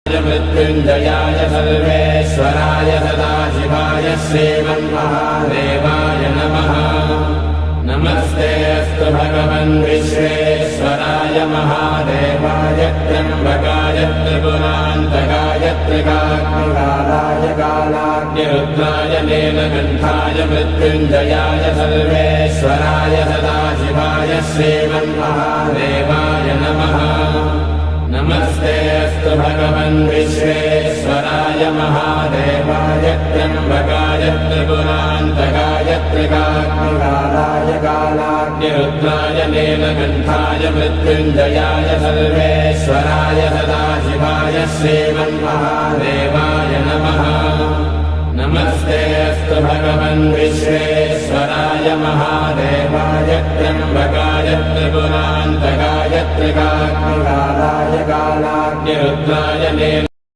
मृत्युञ्जयाय सर्वेश्वराय सदाशिवाय श्रीमन्महादेवाय नमः। नमस्तेऽस्तु भगवन् विश्वेश्वराय महादेवाय त्र्यम्बकाय त्रिपुरान्तकाय त्रिकाग्निकालाय कालाग्निरुद्राय नीलकण्ठाय मृत्युञ्जयाय सर्वेश्वराय सदाशिवाय श्रीमन्महादेवाय नमः। नमस्तेऽस्तु भगवन् विश्वेश्वराय महादेवाय त्र्यम्बकाय त्रिपुरान्तकाय त्रिकाग्निकालाय कालाग्निरुद्राय नीलकण्ठाय मृत्युञ्जयाय सर्वेश्वराय सदाशिवाय श्रीमन्महादेवाय नमः। नमस्तेऽस्तु भगवन् विश्वेश्वराय महादेवाय त्र्यम्बकाय त्रिपुरान्तकाय त्रिकाग्निकालाय कालाग्निरुद्राय